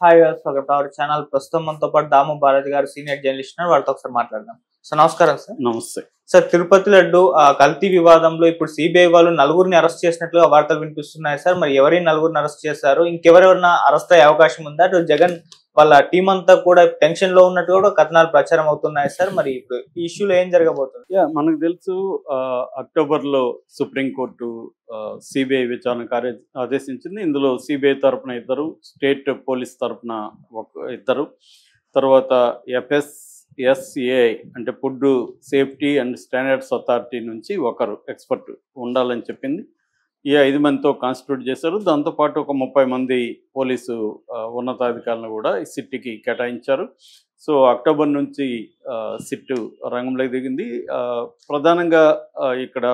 Hi గారు, స్వాగతం our channel. ప్రస్తుతం మనతో పాటు దాము బాలాజీ గారు సీనియర్ జర్నలిస్ట్ ఉన్నారు. వారితో ఒకసారి మాట్లాడదాం. సార్ నమస్కారం. సార్ నమస్తే సార్, తిరుపతి లడ్డు కల్తీ వివాదంలో ఇప్పుడు సిబిఐ వాళ్ళు నలుగురిని అరెస్ట్ చేసినట్లుగా వార్తలు వినిపిస్తున్నాయి. సార్ మరి ఎవరిని నలుగురిని అరెస్ట్ చేశారు, ఇంకెవరెవరైనా అరెస్ట్ అయ్యే అవకాశం ఉందా? అటు జగన్ వాళ్ళ టీం అంతా కూడా టెన్షన్ లో ఉన్నట్టు కూడా కథనాలు ప్రచారం అవుతున్నాయి. సార్ మరి ఇప్పుడు ఈ ఇష్యూలో ఏం జరగబోతుంది? మనకు తెలుసు అక్టోబర్లో సుప్రీంకోర్టు సిబిఐ విచారణ ఆదేశించింది. ఇందులో సిబిఐ తరఫున ఇద్దరు, స్టేట్ పోలీస్ తరఫున ఇద్దరు, తర్వాత FSSAI అంటే food safety and standards authority నుంచి ఒకరు ఎక్స్పర్ట్ ఉండాలని చెప్పింది. ఈ 5 మందితో కాన్స్టిట్యూట్ చేశారు. దాంతోపాటు ఒక 30 మంది పోలీసు ఉన్నతాధికారులను కూడా ఈ సిట్కి కేటాయించారు. సో అక్టోబర్ నుంచి సిట్టు రంగంలోకి దిగింది. ప్రధానంగా ఇక్కడ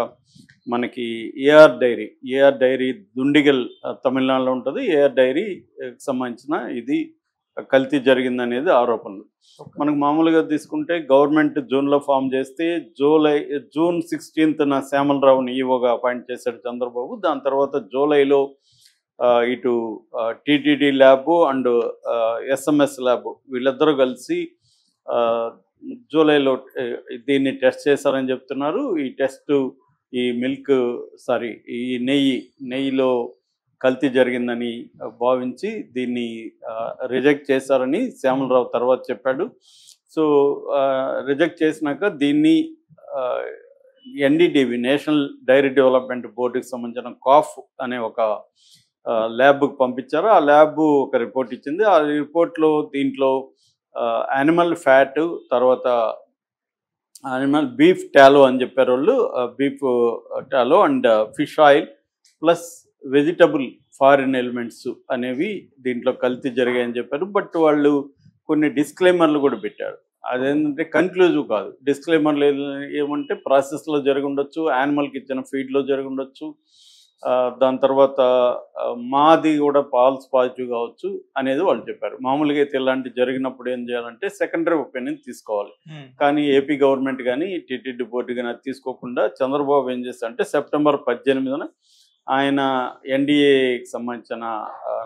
మనకి ఏఆర్ డైరీ దుండిగల్ తమిళనాడులో ఉంటుంది. ఏఆర్ డైరీకి సంబంధించిన ఇది కల్తీ జరిగిందనేది ఆరోపణలు. మనకు మామూలుగా తీసుకుంటే గవర్నమెంట్ జూన్లో ఫామ్ చేస్తే జూన్ 16న శ్యామలరావుని ఈవోగా అపాయింట్ చేశాడు చంద్రబాబు. దాని తర్వాత జూలైలో ఇటు TTD lab and SMS lab వీళ్ళిద్దరూ కలిసి జూలైలో దీన్ని టెస్ట్ చేశారని చెప్తున్నారు. ఈ టెస్ట్ ఈ ఈ నెయ్యిలో కల్తీ జరిగిందని భావించి దీన్ని రిజెక్ట్ చేశారని శ్యామలరావు తర్వాత చెప్పాడు. సో రిజెక్ట్ చేసినాక దీన్ని NDDB నేషనల్ డైరీ డెవలప్మెంట్ బోర్డుకి సంబంధించిన కాఫ్ అనే ఒక ల్యాబ్కి పంపించారు. ఆ ల్యాబ్ ఒక రిపోర్ట్ ఇచ్చింది. ఆ రిపోర్ట్లో దీంట్లో యానిమల్ ఫ్యాట్, తర్వాత బీఫ్ టాలో అని చెప్పారు వాళ్ళు, beef టాలో and fish oil plus vegetable foreign elements అనేవి దీంట్లో కల్తీ జరిగాయని చెప్పారు. బట్ వాళ్ళు కొన్ని డిస్క్లైమర్లు కూడా పెట్టారు. అదేంటంటే కన్క్లూజివ్ కాదు. డిస్క్లైమర్లు ఏమంటే ప్రాసెస్లో జరిగి ఉండొచ్చు, యానిమల్కి ఇచ్చిన ఫీడ్లో జరిగి ఉండొచ్చు, దాని తర్వాత మాది కూడా ఫాల్స్ పాజిటివ్ కావచ్చు అనేది వాళ్ళు చెప్పారు. మామూలుగా అయితే ఇలాంటి జరిగినప్పుడు ఏం చేయాలంటే సెకండరీ ఒపీనియన్ తీసుకోవాలి. కానీ ఏపీ గవర్నమెంట్ కానీ టీటీడీ బోర్డు కానీ అది తీసుకోకుండా చంద్రబాబు ఏం చేశారంటే సెప్టెంబర్ 18న ఆయన NDAకి సంబంధించిన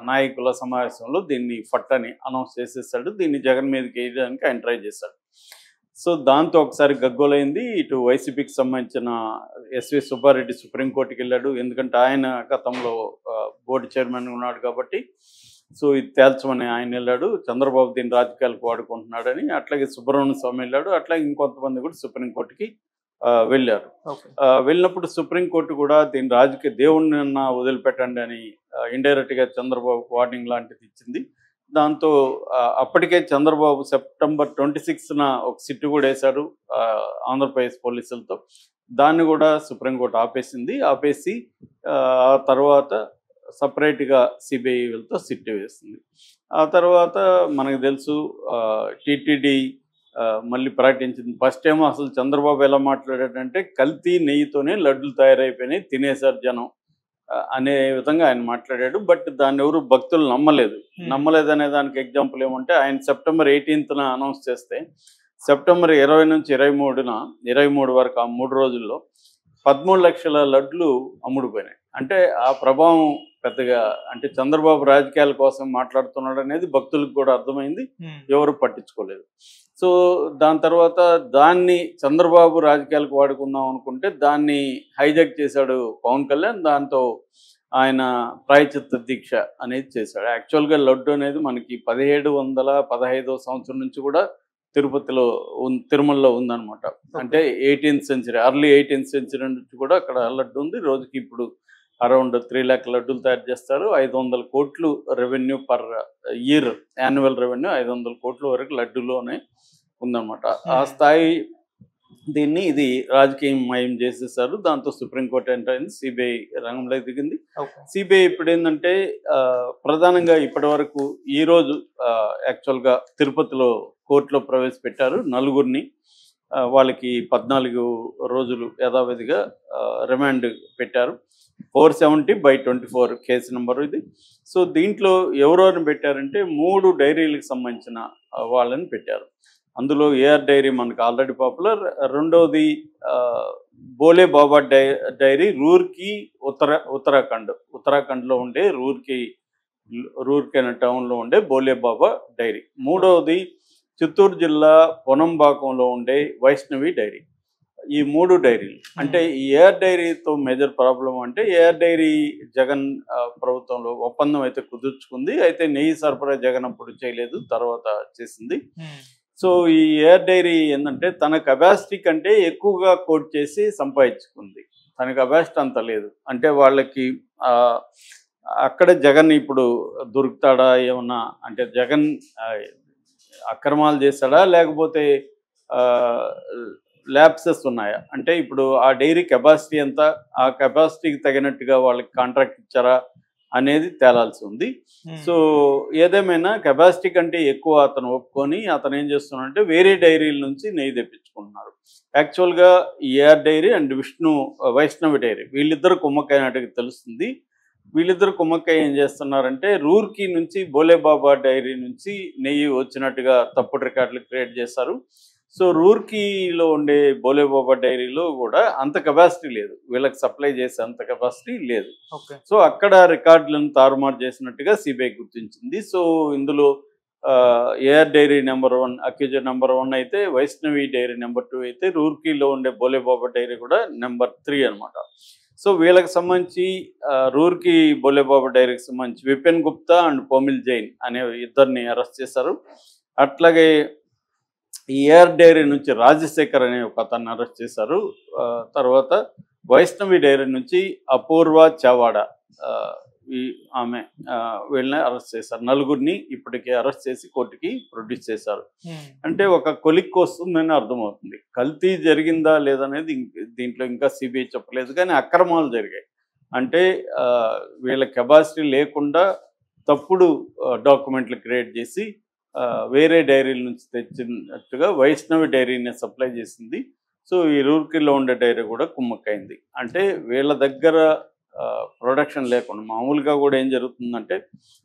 నాయకుల సమావేశంలో దీన్ని ఫట్టని అనౌన్స్ చేసేసాడు. దీన్ని జగన్ మీదకి వేయడానికి ఆయన ట్రై చేశాడు. సో దాంతో ఒకసారి గగ్గోలైంది. ఇటు వైసీపీకి సంబంధించిన SV సుబ్బారెడ్డి సుప్రీంకోర్టుకి వెళ్ళాడు. ఎందుకంటే ఆయన గతంలో బోర్డు చైర్మన్ ఉన్నాడు కాబట్టి. సో ఇది తేల్చమని ఆయన వెళ్ళాడు. చంద్రబాబు దీన్ని రాజకీయాలకు వాడుకుంటున్నాడని. అట్లాగే సుబ్రహ్మణ్య స్వామి వెళ్ళాడు. అట్లాగే ఇంకొంతమంది కూడా సుప్రీంకోర్టుకి వెళ్ళారు. వెళ్ళినప్పుడు సుప్రీంకోర్టు కూడా దీని రాజకీయ దేవుణ్ణి వదిలిపెట్టండి అని ఇండైరెక్ట్గా చంద్రబాబుకు వార్నింగ్ లాంటిది ఇచ్చింది. దాంతో అప్పటికే చంద్రబాబు సెప్టెంబర్ 26న ఒక సిట్టు కూడా వేశాడు ఆంధ్రప్రదేశ్ పోలీసులతో. దాన్ని కూడా సుప్రీంకోర్టు ఆపేసి ఆ తర్వాత సపరేట్గా CBIతో సిట్టు వేస్తుంది. ఆ తర్వాత మనకు తెలుసు టీటీడీ మళ్ళీ ప్రకటించింది. ఫస్ట్ టైం అసలు చంద్రబాబు ఎలా మాట్లాడాడంటే కల్తీ నెయ్యితోనే లడ్డులు తయారైపోయినాయి, తినేశారు జనం అనే విధంగా ఆయన మాట్లాడాడు. బట్ దాన్ని ఎవరు భక్తులు నమ్మలేదనే దానికి ఎగ్జాంపుల్ ఏమంటే ఆయన సెప్టెంబర్ 18న అనౌన్స్ చేస్తే సెప్టెంబర్ 20 నుంచి 23 వరకు ఆ 3 రోజుల్లో 13 లక్షల లడ్లు అమ్ముడుపోయినాయి. అంటే ఆ ప్రభావం పెద్దగా అంటే చంద్రబాబు రాజకీయాల కోసం మాట్లాడుతున్నాడు అనేది భక్తులకు కూడా అర్థమైంది. ఎవరు పట్టించుకోలేదు. సో దాని తర్వాత దాన్ని చంద్రబాబు రాజకీయాలకు వాడుకుందాం అనుకుంటే దాన్ని హైజాక్ చేశాడు పవన్ కళ్యాణ్. దాంతో ఆయన ప్రాయచిత్త దీక్ష అనేది చేశాడు. యాక్చువల్గా లడ్డు అనేది మనకి 1715వ సంవత్సరం నుంచి కూడా తిరుమలలో ఉందన్నమాట. అంటే 18th century, early 18th century నుంచి కూడా అక్కడ లడ్డు ఉంది. రోజుకి ఇప్పుడు అరౌండ్ 3 లక్షల లడ్డూలు తయారు చేస్తారు. 500 కోట్లు revenue per year, annual revenue 500 కోట్ల వరకు లడ్డూలోనే ఉందన్నమాట. ఆ స్థాయి దీన్ని ఇది రాజకీయమయం చేసేసారు. దాంతో సుప్రీంకోర్టు ఎంటర్ అయింది. CBI రంగంలోకి దిగింది. CBI ఇప్పుడు ఏంటంటే ప్రధానంగా ఇప్పటి వరకు ఈరోజు యాక్చువల్గా తిరుపతిలో కోర్టులో ప్రవేశపెట్టారు నలుగురిని. వాళ్ళకి 14 రోజులు యథావిధిగా రిమాండ్ పెట్టారు. 470/24 కేసు నెంబరు ఇది. సో దీంట్లో ఎవరెవరిని పెట్టారంటే 3 డైరీలకు సంబంధించిన వాళ్ళని పెట్టారు. అందులో ఏఆర్ డైరీ మనకు ఆల్రెడీ పాపులర్. రెండోది బోలే బాబా డైరీ రూర్కీ ఉత్తరాఖండ్లో ఉండే రూర్కీ రూర్కెనా టౌన్లో ఉండే బోలేబాబా డైరీ. మూడవది చిత్తూరు జిల్లా పొనంబాకంలో ఉండే వైష్ణవి డైరీ. ఈ 3 డైరీలు. అంటే ఈ ఏఆర్ డైరీతో మేజర్ ప్రాబ్లం అంటే ఏఆర్ డైరీ జగన్ ప్రభుత్వంలో ఒప్పందం అయితే కుదుర్చుకుంది. అయితే నెయ్యి సరఫరా జగన్ అప్పుడు చేయలేదు, తర్వాత చేసింది. సో ఈ ఏఆర్ డైరీ ఏంటంటే తన కెపాసిటీ కంటే ఎక్కువగా కోట్ చేసి సంపాదించుకుంది. తన కెపాసిటీ అంత లేదు. అంటే వాళ్ళకి అక్కడ జగన్ ఇప్పుడు దొరుకుతాడా ఏమన్నా, అంటే జగన్ అక్రమాలు చేశాడా లేకపోతే ల్యాప్సెస్ ఉన్నాయా, అంటే ఇప్పుడు ఆ డైరీ కెపాసిటీ ఎంత, ఆ కెపాసిటీకి తగినట్టుగా వాళ్ళకి కాంట్రాక్ట్ ఇచ్చారా అనేది తేలాల్సి ఉంది. సో ఏదేమైనా కెపాసిటీ కంటే ఎక్కువ అతను ఒప్పుకొని అతను ఏం చేస్తున్నాడంటే వేరే డైరీల నుంచి నెయ్యి తెప్పించుకుంటున్నారు. యాక్చువల్గా AR dairy and Vaishnavi dairy వీళ్ళిద్దరు కుమ్మక్కైనట్టుగా తెలుస్తుంది. వీళ్ళిద్దరు కుమ్మక్కై ఏం చేస్తున్నారంటే రూర్కీ నుంచి బోలేబాబా డైరీ నుంచి నెయ్యి వచ్చినట్టుగా తప్పుడు రికార్డులు క్రియేట్ చేశారు. సో రూర్కీలో ఉండే బోలేబాబా డైరీలో కూడా అంత కెపాసిటీ లేదు, వీళ్ళకి సప్లై చేసే అంత కెపాసిటీ లేదు. సో అక్కడ రికార్డులను తారుమారు చేసినట్టుగా సిబిఐ గుర్తించింది. సో ఇందులో AR dairy number 1 accuser number 1 అయితే వైష్ణవి డైరీ నెంబర్ 2 అయితే రూర్కీలో ఉండే బోలేబాబా డైరీ కూడా నెంబర్ 3 అనమాట. సో వీళ్ళకి సంబంధించి రూర్కీ బోలేబాబా డైరీకి సంబంధించి విపిన్ గుప్తా అండ్ పోమిల్ జైన్ అనే ఇద్దరిని అరెస్ట్ చేశారు. అట్లాగే ఈ ఏఆర్ డైరీ నుంచి రాజశేఖర్ అనే ఒక అతన్ని అరెస్ట్ చేశారు. తర్వాత వైష్ణవి డైరీ నుంచి అపూర్వ చవాడ ఆమె వీళ్ళని అరెస్ట్ చేశారు. నలుగురిని ఇప్పటికే అరెస్ట్ చేసి కోర్టుకి ప్రొడ్యూస్ చేశారు. అంటే ఒక కొలిక్ వస్తుందని అర్థమవుతుంది. కల్తీ జరిగిందా లేదనేది దీంట్లో ఇంకా సిబిఐ చెప్పలేదు, కానీ అక్రమాలు జరిగాయి. అంటే వీళ్ళ కెపాసిటీ లేకుండా తప్పుడు డాక్యుమెంట్లు క్రియేట్ చేసి వేరే డైరీల నుంచి తెచ్చినట్టుగా వైష్ణవి డైరీని సప్లై చేసింది. సో ఈ రూర్కీలో ఉండే డైరీ కూడా కుమ్మక్కైంది. అంటే వీళ్ళ దగ్గర ప్రొడక్షన్ లేకుండా మామూలుగా కూడా ఏం జరుగుతుందంటే,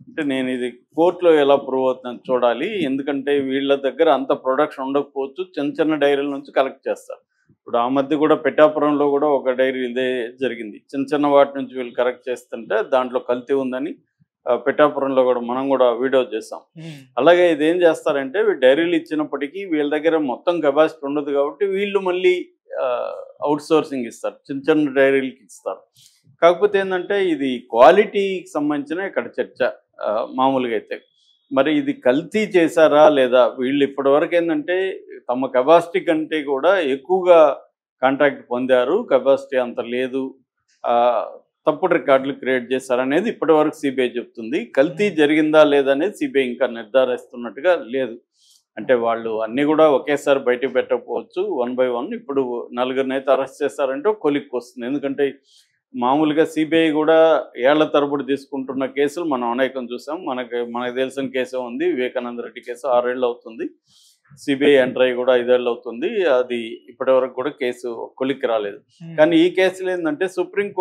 అంటే నేను ఇది కోర్టులో ఎలా ప్రూవ్ అవుతుందని చూడాలి, ఎందుకంటే వీళ్ళ దగ్గర అంత ప్రొడక్షన్ ఉండకపోవచ్చు, చిన్న చిన్న డైరీల నుంచి కలెక్ట్ చేస్తారు. ఇప్పుడు ఆ మధ్య కూడా పిఠాపురంలో కూడా ఒక డైరీ ఇదే జరిగింది. చిన్న చిన్న వాటి నుంచి వీళ్ళు కలెక్ట్ చేస్తుంటే దాంట్లో కల్తీ ఉందని పిఠాపురంలో కూడా మనం కూడా వీడియో చేసాం. అలాగే ఇదేం చేస్తారంటే డైరీలు ఇచ్చినప్పటికీ వీళ్ళ దగ్గర మొత్తం కెపాసిటీ ఉండదు కాబట్టి వీళ్ళు మళ్ళీ అవుట్ సోర్సింగ్ ఇస్తారు, చిన్న చిన్న డైరీలకి ఇస్తారు. కాకపోతే ఏంటంటే ఇది క్వాలిటీకి సంబంధించిన ఇక్కడ చర్చ మామూలుగా అయితే. మరి ఇది కల్తీ చేశారా లేదా, వీళ్ళు ఇప్పటివరకు ఏంటంటే తమ కెపాసిటీ కంటే కూడా ఎక్కువగా కాంట్రాక్ట్ పొందారు, కెపాసిటీ అంత లేదు, తప్పుడు రికార్డులు క్రియేట్ చేశారనేది ఇప్పటి వరకు సిబిఐ చెప్తుంది. కల్తీ జరిగిందా లేదనేది సిబిఐ ఇంకా నిర్ధారిస్తున్నట్టుగా లేదు. అంటే వాళ్ళు అన్నీ కూడా ఒకేసారి బయటకు పెట్టకపోవచ్చు, 1 by 1. ఇప్పుడు నలుగురిని అయితే అరెస్ట్ చేస్తారంటే కొలిక్కి వస్తుంది. ఎందుకంటే మామూలుగా సిబిఐ కూడా ఏళ్ల తరబడి తీసుకుంటున్న కేసులు మనం అనేకం చూసాం. మనకు తెలిసిన కేసు ఉంది, వివేకానంద రెడ్డి కేసు 6 ఏళ్ళు అవుతుంది. సిబిఐ ఎంటర్ అయ్యి కూడా 5 ఏళ్ళు అవుతుంది. అది ఇప్పటి వరకు కూడా కేసు కొలిక్కి రాలేదు. కానీ ఈ కేసులో ఏంటంటే సుప్రీంకోర్టు